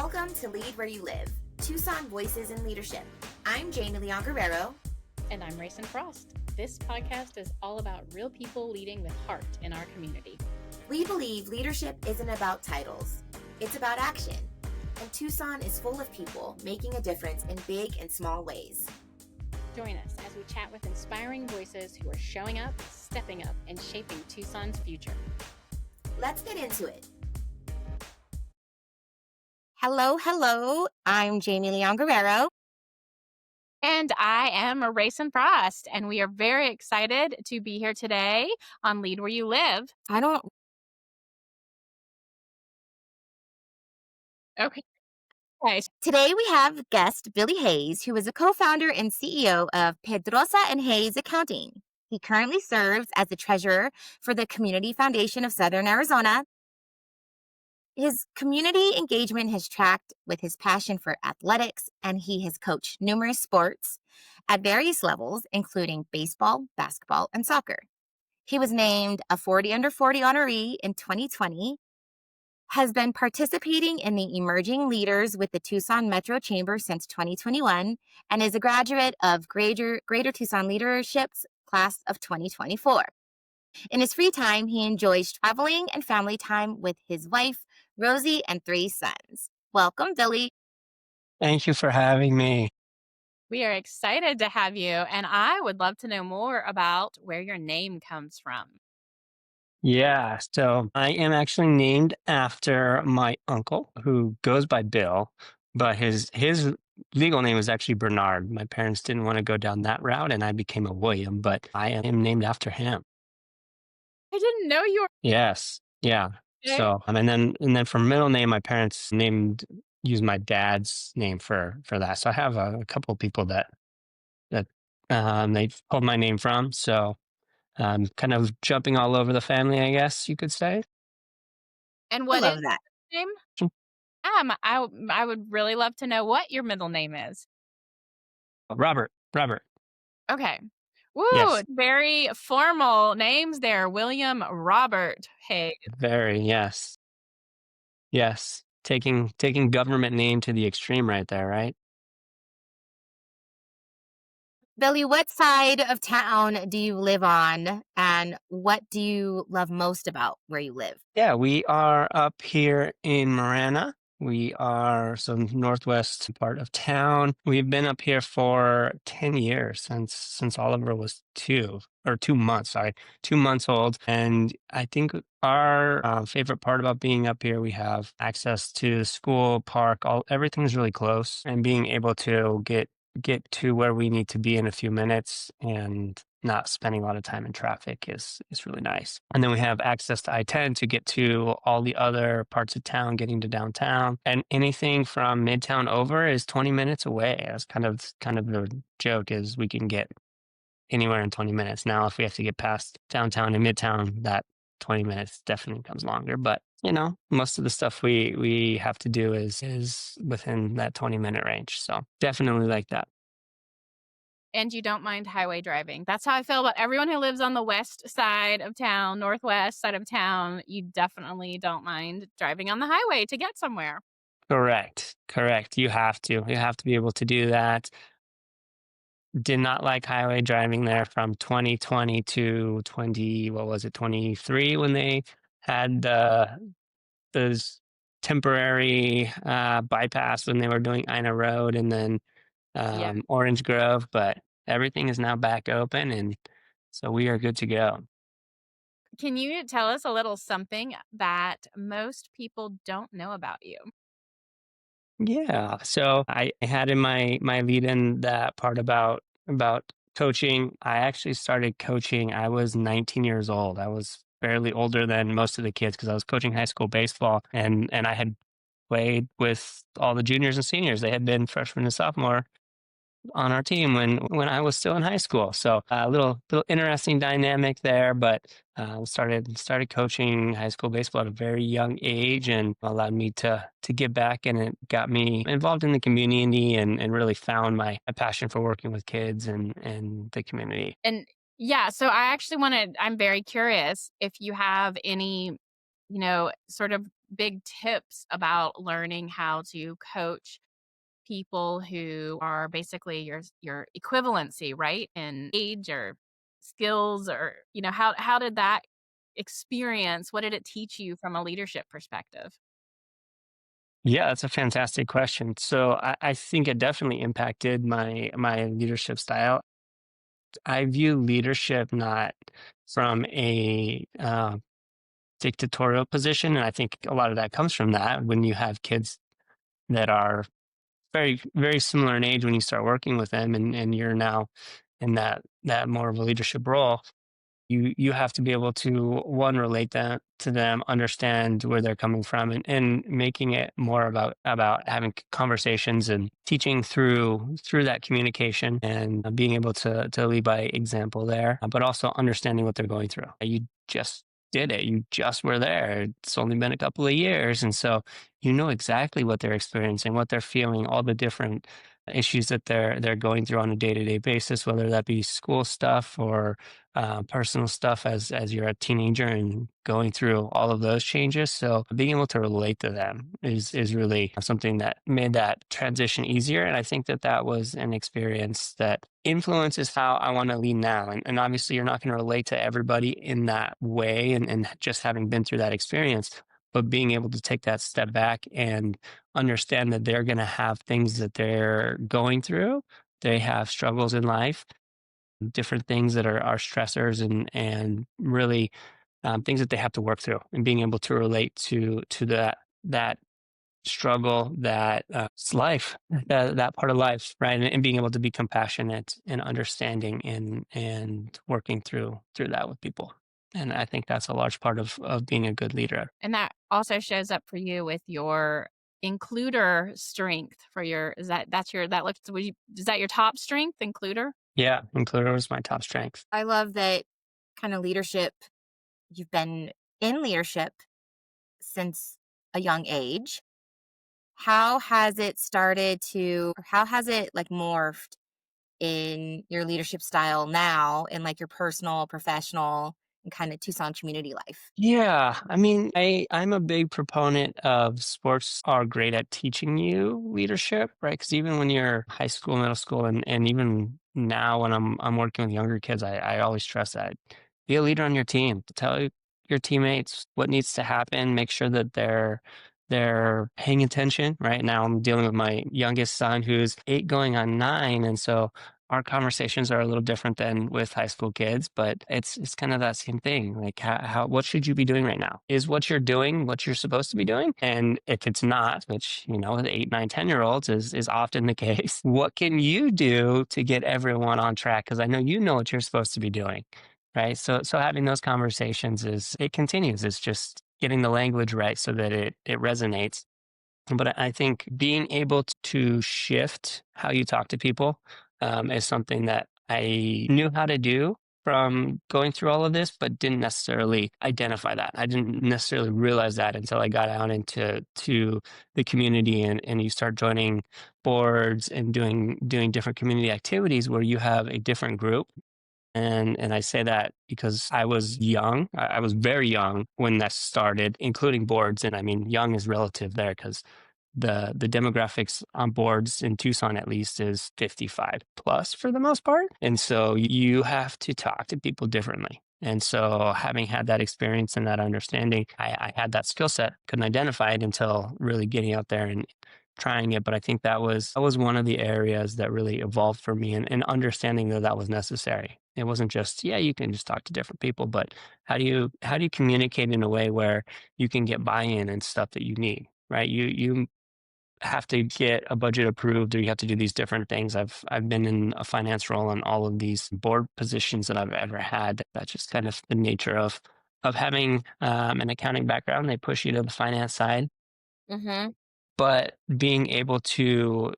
Welcome to Lead Where You Live, Tucson Voices in Leadership. I'm Jamie Leon-Guerrero. And I'm Raysun. This podcast is all about real people leading with heart in our community. We believe leadership isn't about titles, it's about action. And Tucson is full of people making a difference in big and small ways. Join us as we chat with inspiring voices who are showing up, stepping up, and shaping Tucson's future. Let's get into it. Hello. I'm Jamie Leon-Guerrero. And I am Raysun, and we are very excited to be here today on Lead Where You Live. Okay. Today we have guest Billy Hayes, who is a co-founder and CEO of Pedroza and Hayes Accounting. He currently serves as the treasurer for the Community Foundation of Southern Arizona. His community engagement has tracked with his passion for athletics, and he has coached numerous sports at various levels, including baseball, basketball, and soccer. He was named a 40 under 40 honoree in 2020, has been participating in the Emerging Leaders with the Tucson Metro Chamber since 2021, and is a graduate of Greater Tucson Leadership's Class of 2024. In his free time, he enjoys traveling and family time with his wife, Rosie, and 3 sons. Welcome, Billy. Thank you for having me. We are excited to have you, and I would love to know more about where your name comes from. Yeah, so I am actually named after my uncle who goes by Bill, but his legal name is actually Bernard. My parents didn't want to go down that route and I became a William, but I am named after him. I didn't know you were. Yes. Yeah. Okay. So, and then for middle name, my parents used my dad's name for that. So I have a couple of people that they've pulled my name from. So kind of jumping all over the family, I guess you could say. And what I love is that. your name? I would really love to know what your middle name is. Robert. Okay. Woo, Yes. very formal names there. William Robert Hayes. Very, yes. Yes. Taking government name to the extreme right there, right? Billy, what side of town do you live on, and what do you love most about where you live? Yeah, we are up here in Marana. We are some northwest part of town. We've been up here for 10 years since Oliver was 2 months, sorry, 2 months old. And I think our favorite part about being up here, we have access to school, park, everything's really close, and being able to get to where we need to be in a few minutes and not spending a lot of time in traffic is really nice. And then we have access to I-10 to get to all the other parts of town, getting to downtown. And anything from Midtown over is 20 minutes away. That's kind of the joke, is we can get anywhere in 20 minutes. Now, if we have to get past downtown and Midtown, that 20 minutes definitely comes longer. But most of the stuff we have to do is within that 20-minute range. So definitely like that. And you don't mind highway driving. That's how I feel about everyone who lives on the west side of town, northwest side of town. You definitely don't mind driving on the highway to get somewhere. Correct. You have to be able to do that. Did not like highway driving there from 2020 to 23, when they had those temporary bypass when they were doing Ina Road and then Orange Grove, but everything is now back open, and so we are good to go. Can you tell us a little something that most people don't know about you? Yeah, so I had in my lead in that part about coaching. I actually started coaching. I was 19 years old. I was fairly older than most of the kids because I was coaching high school baseball, and I had played with all the juniors and seniors. They had been freshman and sophomore on our team when I was still in high school. So a little interesting dynamic there, but started coaching high school baseball at a very young age, and allowed me to give back, and it got me involved in the community and really found my passion for working with kids and the community. And yeah, so I'm very curious if you have any, sort of big tips about learning how to coach people who are basically your equivalency, right? In age or skills, or, how did that experience, what did it teach you from a leadership perspective? Yeah, that's a fantastic question. So I think it definitely impacted my leadership style. I view leadership not from a dictatorial position, and I think a lot of that comes from that when you have kids that are very very similar in age when you start working with them, and you're now in that more of a leadership role. You have to be able to one relate that to them, understand where they're coming from, and making it more about having conversations and teaching through that communication, and being able to lead by example there, but also understanding what they're going through. You just did it, you just were there, it's only been a couple of years, and so you know exactly what they're experiencing, what they're feeling, all the different issues that they're going through on a day-to-day basis, whether that be school stuff or personal stuff as you're a teenager and going through all of those changes. So being able to relate to them is really something that made that transition easier. And I think that that was an experience that influences how I want to lead now. And obviously, you're not going to relate to everybody in that way, and just having been through that experience. But being able to take that step back and understand that they're going to have things that they're going through. They have struggles in life, different things that are stressors, and really things that they have to work through, and being able to relate to that struggle, that it's life, that part of life, right? And being able to be compassionate and understanding, and working through that with people. And I think that's a large part of being a good leader. And that also shows up for you with your includer strength for your is that that's your that looks would you is that your top strength, includer? Yeah, includer was my top strength. I love that kind of leadership. You've been in leadership since a young age. How has it started to, or how has it like morphed in your leadership style now in like your personal, professional, and kind of Tucson community life? Yeah, I mean, I'm a big proponent of sports are great at teaching you leadership, right? Because even when you're high school, middle school, and even now when I'm working with younger kids, I always stress that be a leader on your team. Tell your teammates what needs to happen. Make sure that they're paying attention. Right now, I'm dealing with my youngest son who's 8 going on 9, and so our conversations are a little different than with high school kids, but it's kind of that same thing. Like, how what should you be doing right now? Is what you're doing what you're supposed to be doing? And if it's not, which with 8, 9, 10 year olds is often the case, what can you do to get everyone on track? Because I know you know what you're supposed to be doing, right? So having those conversations it continues. It's just getting the language right so that it resonates. But I think being able to shift how you talk to people is something that I knew how to do from going through all of this, but didn't necessarily identify that. I didn't necessarily realize that until I got out into the community, and you start joining boards and doing different community activities where you have a different group. And I say that because I was young. I was very young when that started, including boards. And I mean, young is relative there because the demographics on boards in Tucson at least is 55 plus for the most part. And so you have to talk to people differently. And so having had that experience and that understanding, I had that skill set, couldn't identify it until really getting out there and trying it. But I think that was one of the areas that really evolved for me, and understanding that that was necessary. It wasn't just, yeah, you can just talk to different people, but how do you communicate in a way where you can get buy-in and stuff that you need, right? You have to get a budget approved, or you have to do these different things. I've been in a finance role on all of these board positions that I've ever had. That's just kind of the nature of having an accounting background. They push you to the finance side, Mm-hmm. but being able to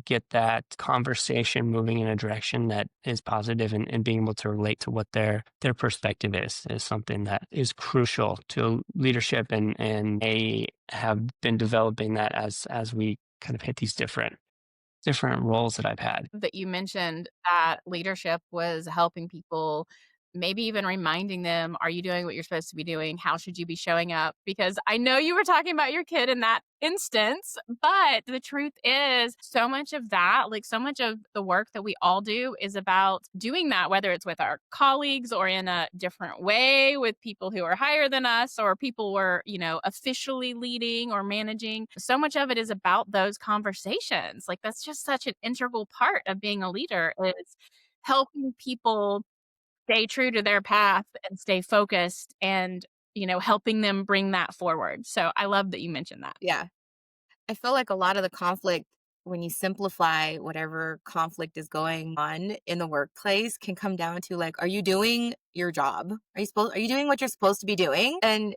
get that conversation moving in a direction that is positive, and being able to relate to what their perspective is something that is crucial to leadership, and they have been developing that as we kind of hit these different roles that I've had. That you mentioned that leadership was helping people maybe even reminding them, are you doing what you're supposed to be doing? How should you be showing up? Because I know you were talking about your kid in that instance, but the truth is, so much of that, like so much of the work that we all do is about doing that, whether it's with our colleagues or in a different way with people who are higher than us or people we're, officially leading or managing. So much of it is about those conversations. Like that's just such an integral part of being a leader is helping people stay true to their path and stay focused and, helping them bring that forward. So I love that you mentioned that. Yeah. I feel like a lot of the conflict, when you simplify whatever conflict is going on in the workplace, can come down to like, are you doing your job? Are you doing what you're supposed to be doing? And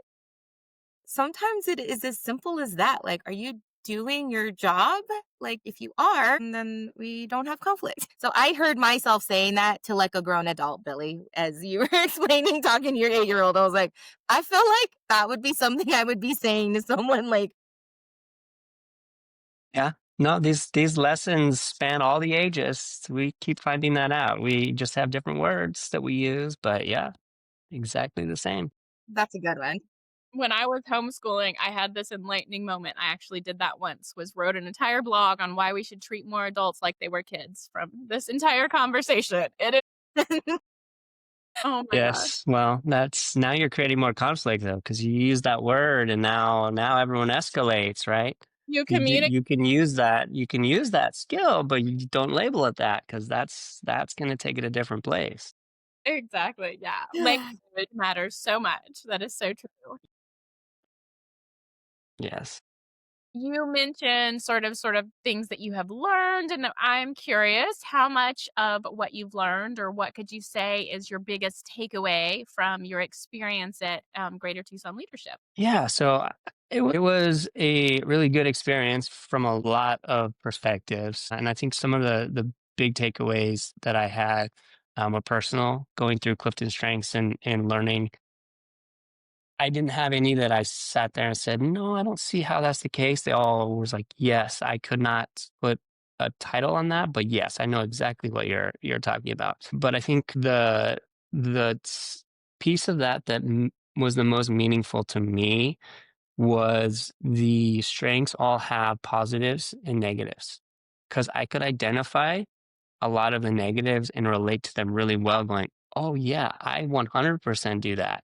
sometimes it is as simple as that. Like, are you doing your job? Like, if you are, then we don't have conflict. So I heard myself saying that to like a grown adult, Billy, as you were explaining, talking to your 8-year-old. I was like, I feel like that would be something I would be saying to someone like, Yeah. No, these lessons span all the ages. We keep finding that out. We just have different words that we use, but yeah, exactly the same. that's a good one. When I was homeschooling, I had this enlightening moment. I actually did that once, was wrote an entire blog on why we should treat more adults like they were kids from this entire conversation. It is oh my gosh. Yes. Well, that's now you're creating more conflict though, because you use that word and now everyone escalates, right? You communicate You can use that skill, but you don't label it that because that's gonna take it a different place. exactly, yeah. Language matters so much. That is so true. Yes. You mentioned sort of things that you have learned, and I'm curious how much of what you've learned or what could you say is your biggest takeaway from your experience at, Greater Tucson Leadership? Yeah, so it was a really good experience from a lot of perspectives, and I think some of the big takeaways that I had were personal, going through Clifton Strengths and learning. I didn't have any that I sat there and said, "No, I don't see how that's the case." They all was like, "Yes." I could not put a title on that, but yes, I know exactly what you're talking about. But I think the piece of that was the most meaningful to me was the strengths all have positives and negatives because I could identify a lot of the negatives and relate to them really well, going, "Oh yeah, I 100% do that."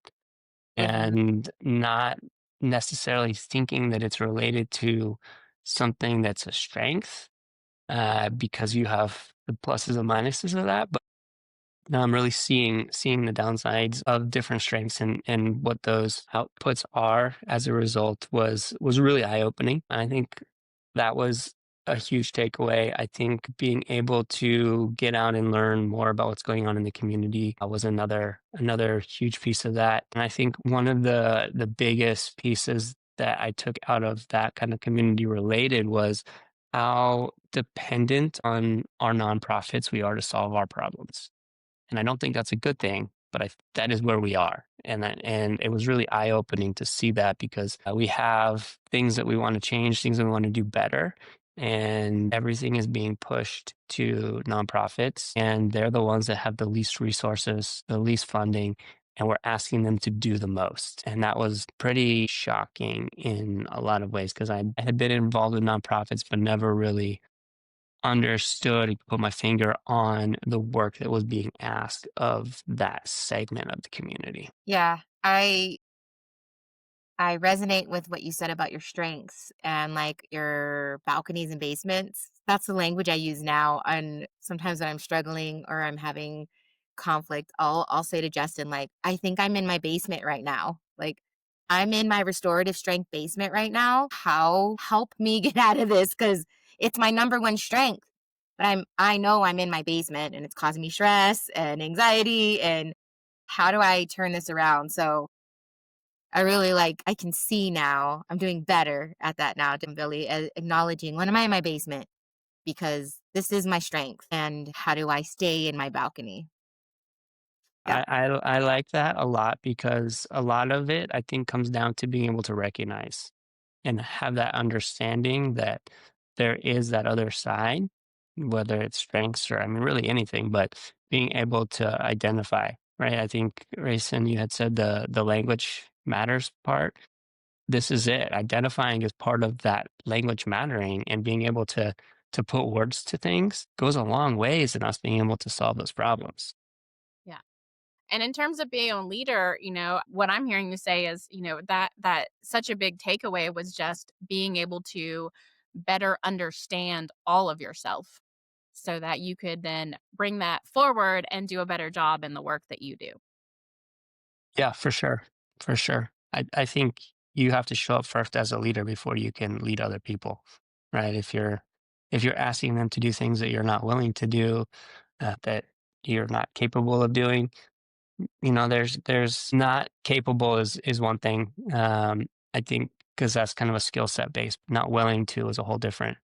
Mhm. And not necessarily thinking that it's related to something that's a strength because you have the pluses and minuses of that. But now I'm really seeing the downsides of different strengths and what those outputs are as a result was really eye opening. I think that was a huge takeaway. I think being able to get out and learn more about what's going on in the community was another huge piece of that. And I think one of the biggest pieces that I took out of that kind of community related was how dependent on our nonprofits we are to solve our problems, and I don't think that's a good thing, but that is where we are. And it was really eye opening to see that because we have things that we want to change, things that we want to do better. And everything is being pushed to nonprofits, and they're the ones that have the least resources, the least funding, and we're asking them to do the most. And that was pretty shocking in a lot of ways because I had been involved with nonprofits, but never really understood and put my finger on the work that was being asked of that segment of the community. Yeah, I resonate with what you said about your strengths and like your balconies and basements. That's the language I use now. And sometimes when I'm struggling or I'm having conflict, I'll say to Justin, like, I think I'm in my basement right now. Like, I'm in my restorative strength basement right now. How help me get out of this? Because it's my number one strength. But I know I'm in my basement and it's causing me stress and anxiety. And how do I turn this around? So I really like I can see now I'm doing better at that now, Billy, acknowledging when am I in my basement because this is my strength and how do I stay in my balcony? Yeah. I like that a lot because a lot of it I think comes down to being able to recognize and have that understanding that there is that other side, whether it's strengths or I mean really anything, but being able to identify right? I think, Rayson, you had said the language matters part. This is it. Identifying as part of that language mattering and being able to put words to things goes a long ways in us being able to solve those problems. Yeah. And in terms of being a leader, what I'm hearing you say is, that such a big takeaway was just being able to better understand all of yourself so that you could then bring that forward and do a better job in the work that you do. Yeah, for sure. For sure. I think you have to show up first as a leader before you can lead other people, right? If you're asking them to do things that you're not willing to do, that you're not capable of doing, there's not capable is one thing. I think because that's kind of a skill set base. Not willing to is a whole different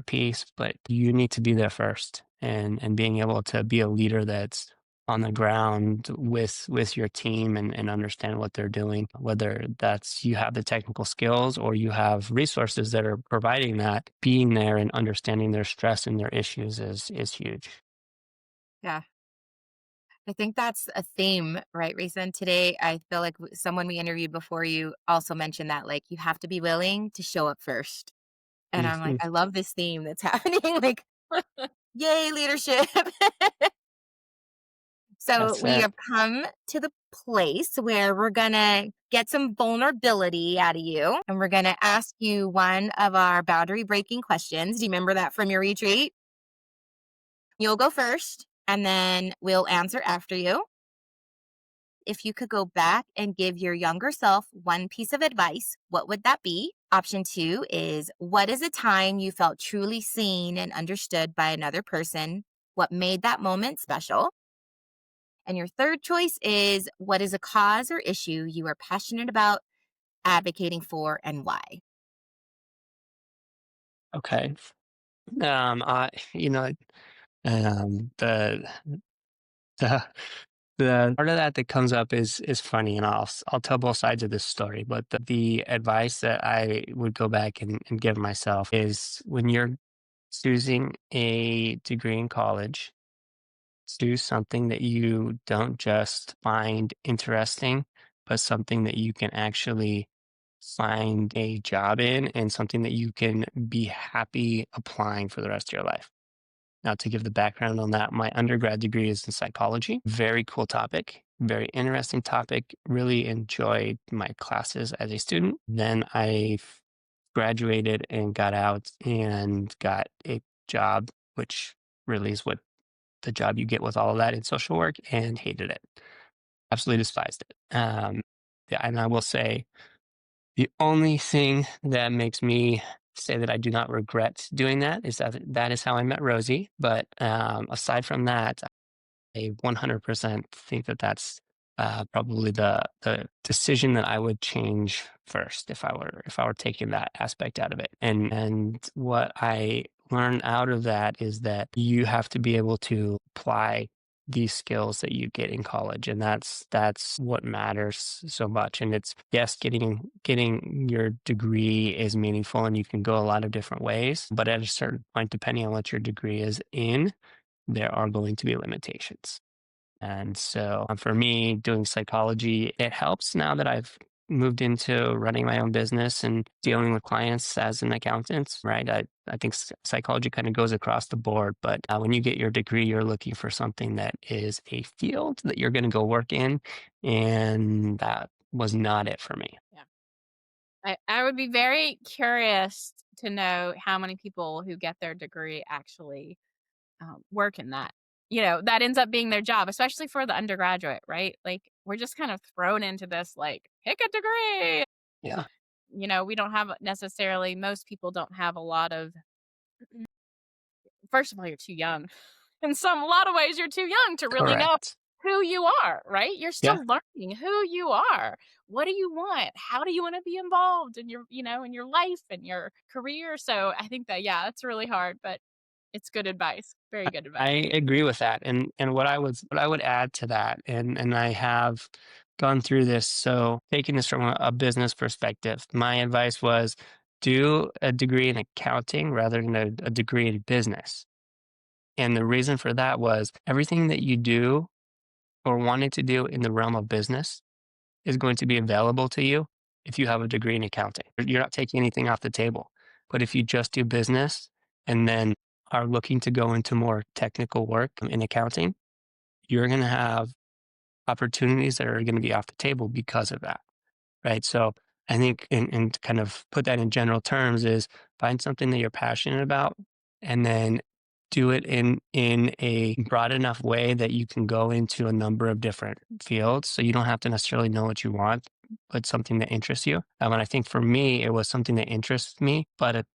piece, but you need to be there first, and being able to be a leader that's on the ground with your team, and understand what they're doing, whether that's you have the technical skills or you have resources that are providing that. Being there and understanding their stress and their issues is huge. Yeah. I think that's a theme, right, Rayson? Today, I feel like someone we interviewed before you also mentioned that, like, you have to be willing to show up first. And I'm like, Mhm. I love this theme that's happening. Like, yay, leadership. So That's we it. have come to the place where we're going to get some vulnerability out of you. And we're going to ask you one of our boundary breaking questions. Do you remember that from your retreat? You'll go first, and then we'll answer after you. If you could go back and give your younger self one piece of advice, what would that be? Option two is, what is a time you felt truly seen and understood by another person? What made that moment special? And your third choice is, what is a cause or issue you are passionate about advocating for and why? Okay. I the the the part of that that comes up is funny, and I'll tell both sides of this story. But the advice that I would go back and give myself is, when you're choosing a degree in college, do something that you don't just find interesting, but something that you can actually find a job in, and something that you can be happy applying for the rest of your life. Now, to give the background on that, my undergrad degree is in psychology. Very cool topic, very interesting topic. Really enjoyed my classes as a student. Then I graduated and got out and got a job, which really is what the job you get with all of that in social work, and hated it. Absolutely despised it. Yeah, and I will say the only thing that makes me say that I do not regret doing that is that that is how I met Rosie. But aside from that, I 100% think that that's probably the decision that I would change first, if I were taking that aspect out of it. And what I learned out of that is that you have to be able to apply these skills that you get in college, and that's what matters so much. And it's, yes, getting your degree is meaningful, and you can go a lot of different ways, but at a certain point, depending on what your degree is in, there are going to be limitations. And so, for me, doing psychology, it helps now that I've moved into running my own business and dealing with clients as an accountant, right? I think psychology kind of goes across the board, but when you get your degree, you're looking for something that is a field that you're going to go work in. And that was not it for me. Yeah. I would be very curious to know how many people who get their degree actually work in that. That ends up being their job, especially for the undergraduate, right? Like, we're just kind of thrown into this, like, pick a degree. Yeah. We don't have necessarily, most people don't have a lot of, first of all, you're too young. In some, a lot of ways, you're too young to really know Correct. who you are, right? You're Yeah. still learning who you are. What do you want? How do you want to be involved in in your life and your career? So I think that, yeah, it's really hard, but it's good advice. Very good I advice. agree with that. And what I would add to that, and I have gone through this. So, taking this from a business perspective, my advice was, do a degree in accounting rather than a degree in business. And the reason for that was, everything that you do or wanting to do in the realm of business is going to be available to you if you have a degree in accounting. You're not taking anything off the table. But if you just do business and then are looking to go into more technical work in accounting, you're going to have opportunities that are going to be off the table because of that. Right. So I think, and to kind of put that in general terms, is find something that you're passionate about and then do it in a broad enough way that you can go into a number of different fields. So you don't have to necessarily know what you want, but something that interests you. And I think for me, it was something that interests me, but at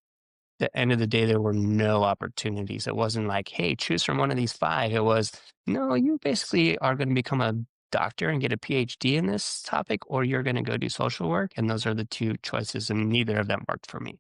the end of the day, there were no opportunities. It wasn't like, hey, choose from one of these five. It was, no, you basically are going to become a doctor and get a PhD in this topic, or you're going to go do social work. And those are the two choices, and neither of them worked for me.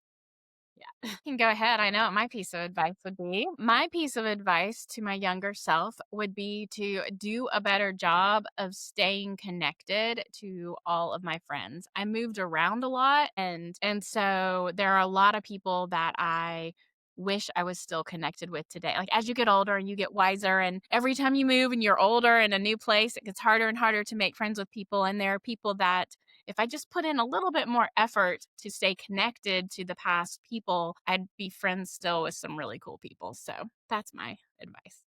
Yeah. You can go ahead. I know what my piece of advice would be. My piece of advice to my younger self would be to do a better job of staying connected to all of my friends. I moved around a lot, and so there are a lot of people that I wish I was still connected with today. Like as you get older and you get wiser, and every time you move and you're older in a new place, it gets harder and harder to make friends with people, and there are people that if I just put in a little bit more effort to stay connected to the past people, I'd be friends still with some really cool people. So that's my advice.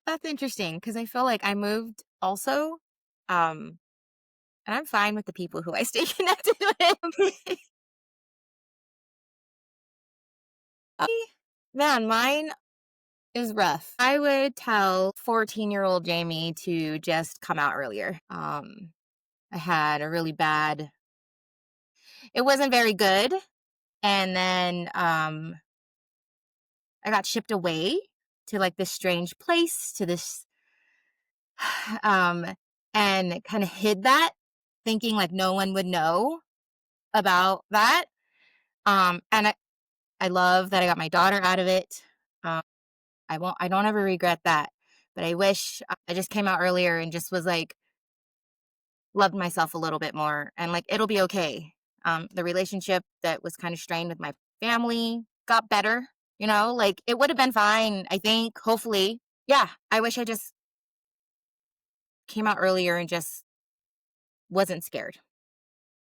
That's interesting because I feel like I moved also. Um, and I'm fine with the people who I stay connected with. Man, mine is rough. I would tell 14-year-old Jamie to just come out earlier. I had a really bad, it wasn't very good. And then I got shipped away to like this strange place, to this, um, and kind of hid that, thinking like no one would know about that. And I love that I got my daughter out of it. Um, I don't ever regret that, but I wish I just came out earlier and just was like, loved myself a little bit more and like, it'll be okay. The relationship that was kind of strained with my family got better, like it would have been fine, I think, hopefully. Yeah. I wish I just came out earlier and just wasn't scared.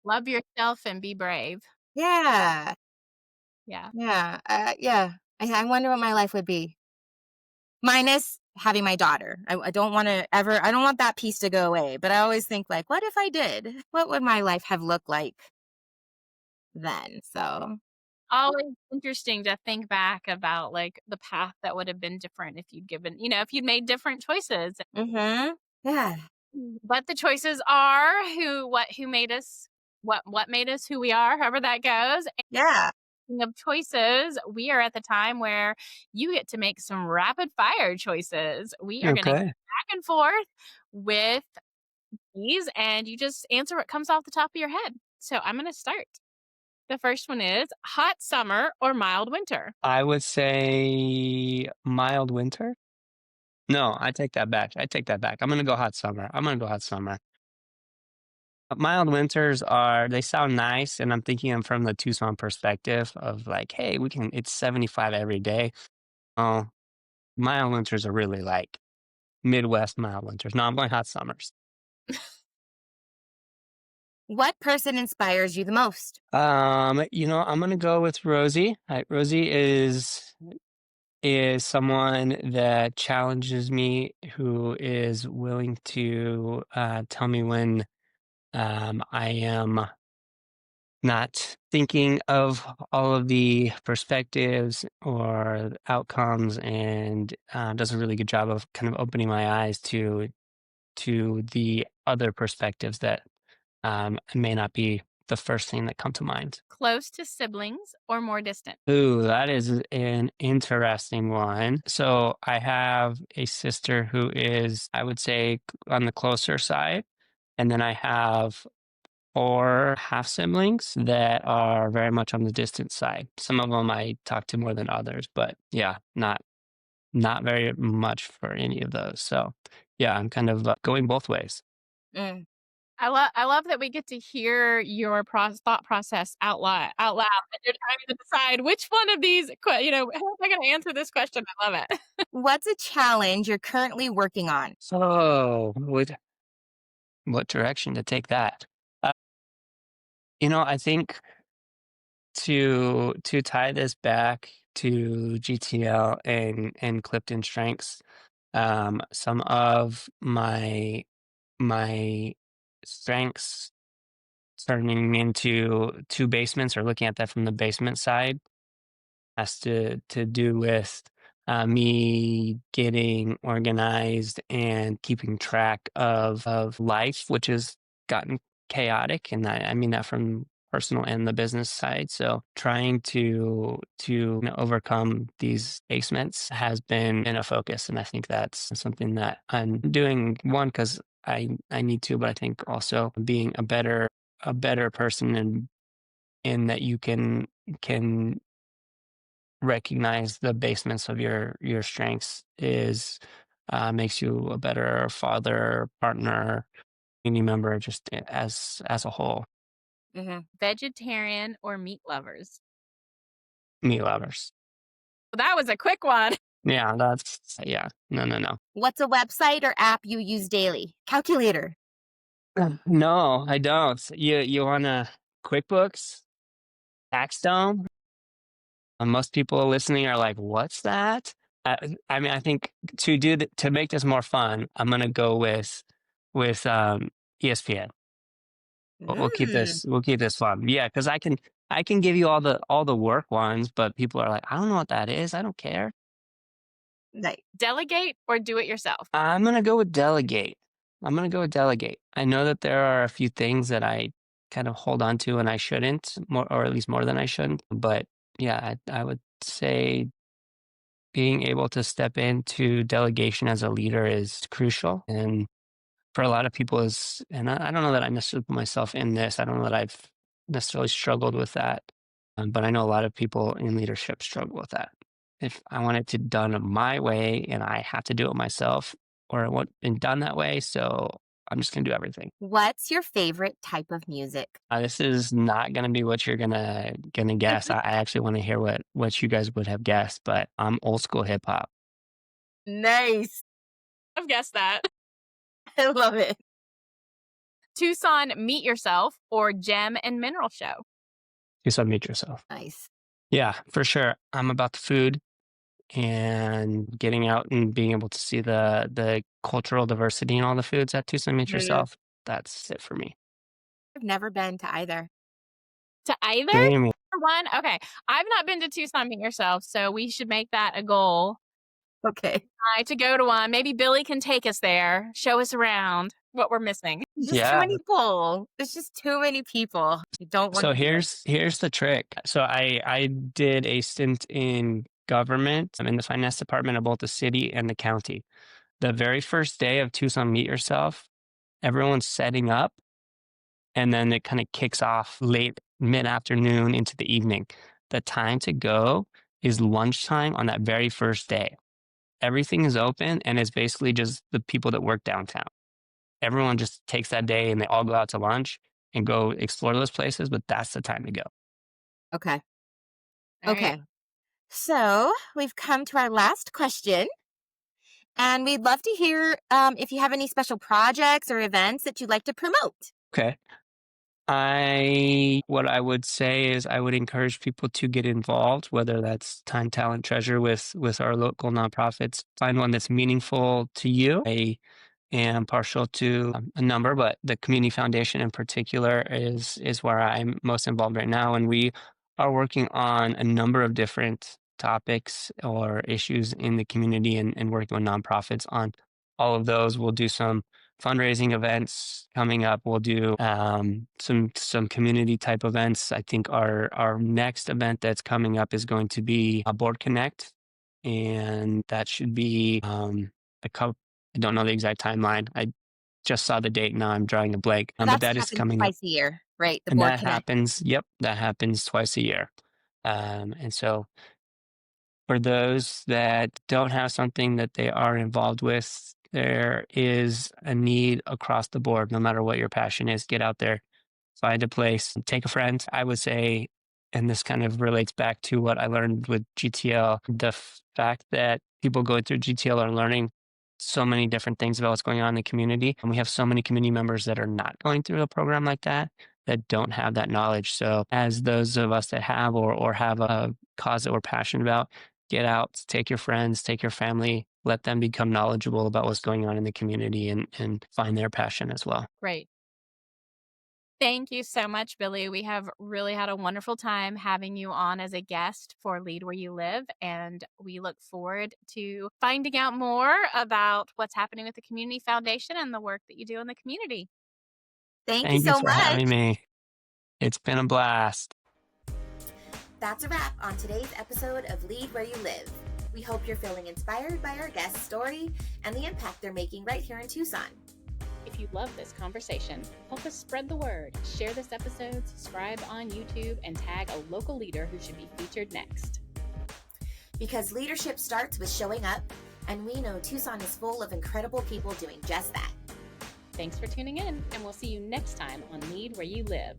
Love yourself and be brave. Yeah. Yeah. Yeah. Yeah. I wonder what my life would be. Minus having my daughter. I don't want to ever, I don't want that piece to go away. But I always think, like, what if I did? What would my life have looked like then? So, Always interesting to think back about like the path that would have been different if you'd given, if you'd made different choices. yeah, But the choices are who made us what made us who we are, however that goes. yeah. Of choices, we are at the time where you get to make some rapid fire choices. We are gonna go Okay. back and forth with these, and you just answer what comes off the top of your head. So I'm gonna start. The first one is hot summer or mild winter? I would say mild winter. No, I take that back. I take that back. I'm gonna go hot summer. I'm gonna go hot summer. Mild winters they sound nice, and I'm thinking of from the Tucson perspective of like, hey, it's 75 every day. Oh, mild winters are really like Midwest mild winters. No, I'm going hot summers. What person inspires you the most? I'm gonna go with Rosie. Rosie is someone that challenges me, who is willing to tell me when I am not thinking of all of the perspectives or outcomes, and does a really good job of kind of opening my eyes to the other perspectives that may not be the first thing that come to mind. Close to siblings or more distant? Ooh, that is an interesting one. So I have a sister who is, I would say, on the closer side, and then I have four half siblings that are very much on the distant side. Some of them I talk to more than others, but yeah, not very much for any of those. So yeah, I'm kind of going both ways. Mm. I love that we get to hear your thought process out loud, and you're trying to decide which one of these how am I gonna answer this question? I love it. What's a challenge you're currently working on? So, what direction to take that? Uh, I think to tie this back to GTL and Clifton strengths, some of my strengths turning into two basements or looking at that from the basement side has to do with me getting organized and keeping track of life, which has gotten chaotic, and I mean that from personal and the business side. So trying to overcome these basements has been a focus, and I think that's something that I'm doing. One, because I need to, but I think also being a better person and in that you can recognize the basements of your strengths is makes you a better father, partner, community member, just as a whole. Vegetarian or meat lovers? Meat lovers. Well, that was a quick one. Yeah, yeah. No, no, no. What's a website or app you use daily? Calculator. No, I don't. You wanna QuickBooks, Taxstone? Most people listening are like, "What's that?" I mean, I think to make this more fun, I'm gonna go with ESPN. Mm, We'll keep this fun. Yeah, because I can give you all the work ones, but people are like, I don't know what that is. I don't care. nice. Delegate or do it yourself? I'm gonna go with delegate. I'm gonna go with delegate. I know that there are a few things that I kind of hold on to and I shouldn't, more or at least more than I shouldn't. But yeah, I would say being able to step into delegation as a leader is crucial. And for a lot of people is, and I don't know that I necessarily put myself in this. I don't know that I've necessarily struggled with that, but I know a lot of people in leadership struggle with that. If I want it to done my way and I have to do it myself, or I want it done that way, so I'm just gonna do everything. What's your favorite type of music? This is not gonna be what you're gonna guess. I actually want to hear what you guys would have guessed, but I'm old school hip hop. Nice. I've guessed that. I love it. Tucson Meet Yourself or Gem and Mineral Show? Just unmute yourself. Nice. Yeah, for sure. I'm about the food and getting out and being able to see the cultural diversity in all the foods at Tucson Meet Mhm. Yourself. That's it for me. I've never been to either. To either? What do you mean? One? Okay. I've not been to Tucson Meet Yourself, so we should make that a goal Okay. to go to one. Maybe Billy can take us there, show us around what we're missing. Just too Yeah. many people. It's just too many people. You don't want So to do it. here's the trick. So I did a stint in government. I'm in the finance department of both the city and the county. The very first day of Tucson Meet Yourself, everyone's setting up, and then it kind of kicks off late mid-afternoon into the evening. The time to go is lunchtime on that very first day. Everything is open and it's basically just the people that work downtown. Everyone just takes that day and they all go out to lunch and go explore those places, but that's the time to go. Okay. All right. Okay. So we've come to our last question, and we'd love to hear if you have any special projects or events that you'd like to promote. Okay. What I would say is I would encourage people to get involved, whether that's time, talent, treasure with our local nonprofits. Find one that's meaningful to you. I am partial to a number, but the community foundation in particular is where I'm most involved right now, and we are working on a number of different topics or issues in the community and working with nonprofits on all of those. We'll do some fundraising events coming up. We'll do some community type events. I think our next event that's coming up is going to be a board connect, and that should be a couple. I don't know the exact timeline. I just saw the date. Now I'm drawing a blank. So But that's that is happens coming up, twice a year, right? The and board that connect. happens. Yep, that happens twice a year. And so for those that don't have something that they are involved with, There is a need across the board, no matter what your passion is. Get out there, find a place, take a friend. I would say, and this kind of relates back to what I learned with GTL, the fact that people going through GTL are learning so many different things about what's going on in the community. And we have so many community members that are not going through a program like that don't have that knowledge. So as those of us that have or have a cause that we're passionate about, get out, take your friends, take your family, let them become knowledgeable about what's going on in the community and find their passion as well. Great. Thank you so much, Billy. We have really had a wonderful time having you on as a guest for Lead Where You Live, and we look forward to finding out more about what's happening with the Community Foundation and the work that you do in the community. Thank you Thank you so for much. having me. It's been a blast. That's a wrap on today's episode of Lead Where You Live. We hope you're feeling inspired by our guest's story and the impact they're making right here in Tucson. If you love this conversation, help us spread the word. Share this episode, subscribe on YouTube, and tag a local leader who should be featured next. Because leadership starts with showing up, and we know Tucson is full of incredible people doing just that. Thanks for tuning in, and we'll see you next time on Lead Where You Live.